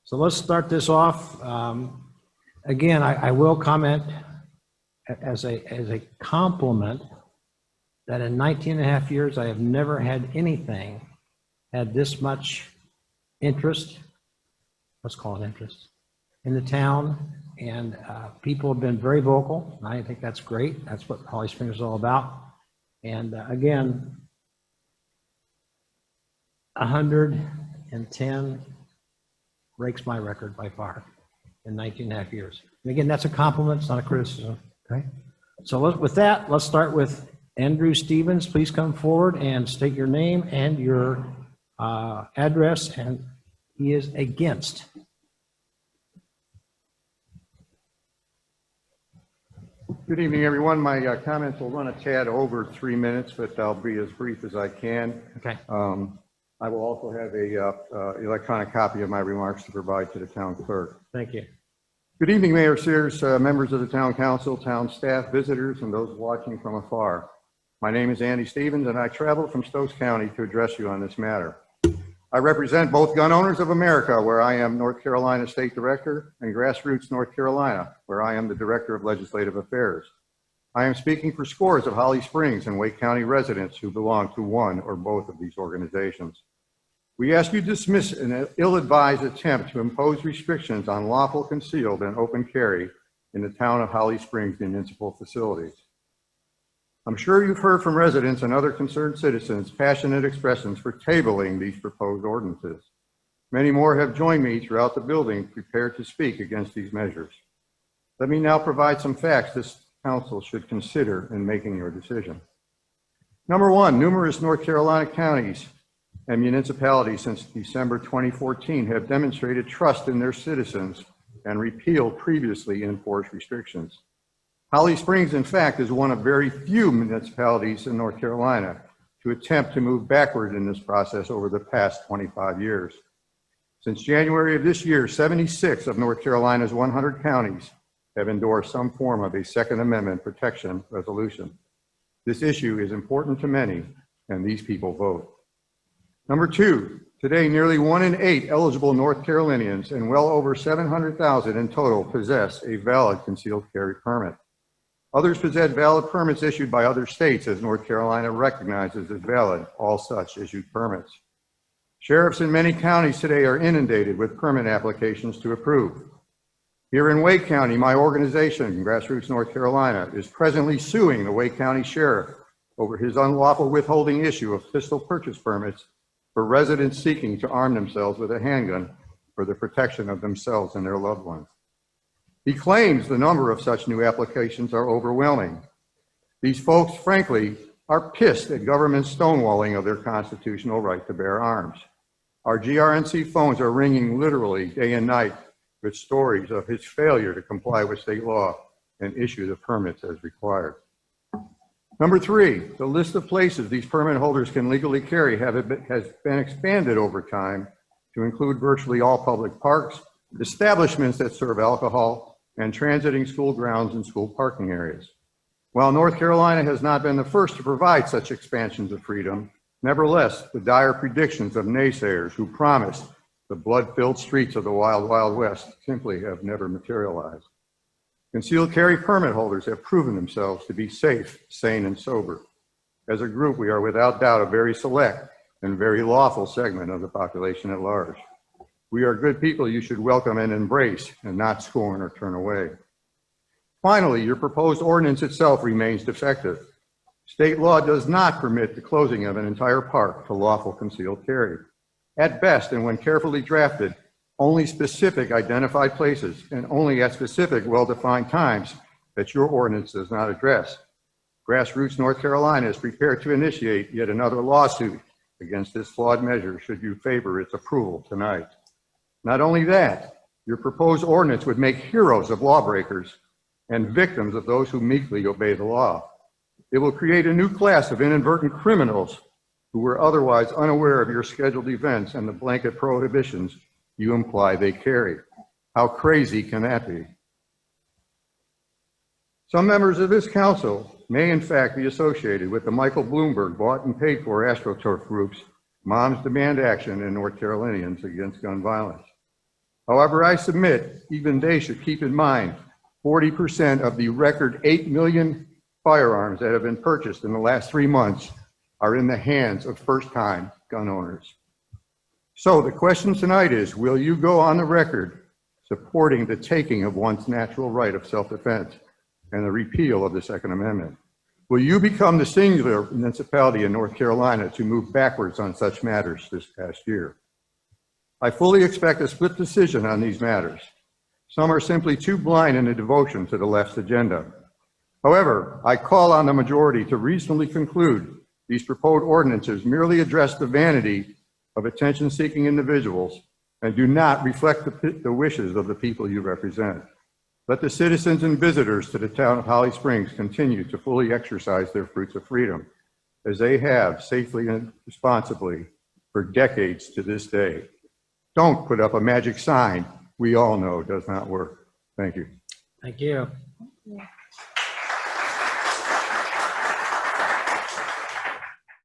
So let's start this off. Again, I will comment as a compliment that in 19 and a half years, I have never had anything had this much interest, let's call it interest, in the town. And people have been very vocal. And I think that's great. That's what Holly Springs is all about. And again, 110 breaks my record by far in 19 and a half years. And again, that's a compliment, it's not a criticism. Okay. So with that, let's start with Andrew Stevens. Please come forward and state your name and your address, and he is against. Good evening, everyone. My comments will run a tad over 3 minutes, but I'll be as brief as I can. Okay. I will also have a electronic copy of my remarks to provide to the town clerk. Thank you. Good evening, Mayor Sears, members of the town council, town staff, visitors, and those watching from afar. My name is Andy Stevens, and I traveled from Stokes County to address you on this matter. I represent both Gun Owners of America, where I am North Carolina State Director, and Grassroots North Carolina, where I am the Director of Legislative Affairs. I am speaking for scores of Holly Springs and Wake County residents who belong to one or both of these organizations. We ask you to dismiss an ill-advised attempt to impose restrictions on lawful concealed and open carry in the town of Holly Springs municipal facilities. I'm sure you've heard from residents and other concerned citizens passionate expressions for tabling these proposed ordinances. Many more have joined me throughout the building prepared to speak against these measures. Let me now provide some facts this council should consider in making your decision. Number one, numerous North Carolina counties and municipalities since December 2014 have demonstrated trust in their citizens and repealed previously enforced restrictions. Holly Springs, in fact, is one of very few municipalities in North Carolina to attempt to move backward in this process over the past 25 years. Since January of this year, 76 of North Carolina's 100 counties have endorsed some form of a Second Amendment protection resolution. This issue is important to many, and these people vote. Number two, today nearly 1 in 8 eligible North Carolinians and well over 700,000 in total possess a valid concealed carry permit. Others possess valid permits issued by other states, as North Carolina recognizes as valid all such issued permits. Sheriffs in many counties today are inundated with permit applications to approve. Here in Wake County, my organization, Grassroots North Carolina, is presently suing the Wake County Sheriff over his unlawful withholding issue of pistol purchase permits for residents seeking to arm themselves with a handgun for the protection of themselves and their loved ones. He claims the number of such new applications are overwhelming. These folks, frankly, are pissed at government's stonewalling of their constitutional right to bear arms. Our GRNC phones are ringing literally day and night with stories of his failure to comply with state law and issue the permits as required. Number three, the list of places these permit holders can legally carry has been expanded over time to include virtually all public parks, establishments that serve alcohol, and transiting school grounds and school parking areas. While North Carolina has not been the first to provide such expansions of freedom, nevertheless, the dire predictions of naysayers who promised the blood-filled streets of the wild, wild west simply have never materialized. Concealed carry permit holders have proven themselves to be safe, sane, and sober. As a group, we are without doubt a very select and very lawful segment of the population at large. We are good people you should welcome and embrace and not scorn or turn away. Finally, your proposed ordinance itself remains defective. State law does not permit the closing of an entire park to lawful concealed carry. At best, and when carefully drafted, only specific identified places and only at specific well-defined times that your ordinance does not address. Grassroots North Carolina is prepared to initiate yet another lawsuit against this flawed measure should you favor its approval tonight. Not only that, your proposed ordinance would make heroes of lawbreakers and victims of those who meekly obey the law. It will create a new class of inadvertent criminals who were otherwise unaware of your scheduled events and the blanket prohibitions you imply they carry. How crazy can that be? Some members of this council may in fact be associated with the Michael Bloomberg bought and paid for AstroTurf groups, Moms Demand Action, and North Carolinians Against Gun Violence. However, I submit even they should keep in mind 40% of the record 8 million firearms that have been purchased in the last 3 months are in the hands of first-time gun owners. So the question tonight is, will you go on the record supporting the taking of one's natural right of self-defense and the repeal of the Second Amendment? Will you become the singular municipality in North Carolina to move backwards on such matters this past year? I fully expect a split decision on these matters. Some are simply too blind in a devotion to the left's agenda. However, I call on the majority to reasonably conclude these proposed ordinances merely address the vanity of attention-seeking individuals and do not reflect the wishes of the people you represent. Let the citizens and visitors to the town of Holly Springs continue to fully exercise their fruits of freedom, as they have safely and responsibly for decades to this day. Don't put up a magic sign we all know does not work. Thank you. Thank you.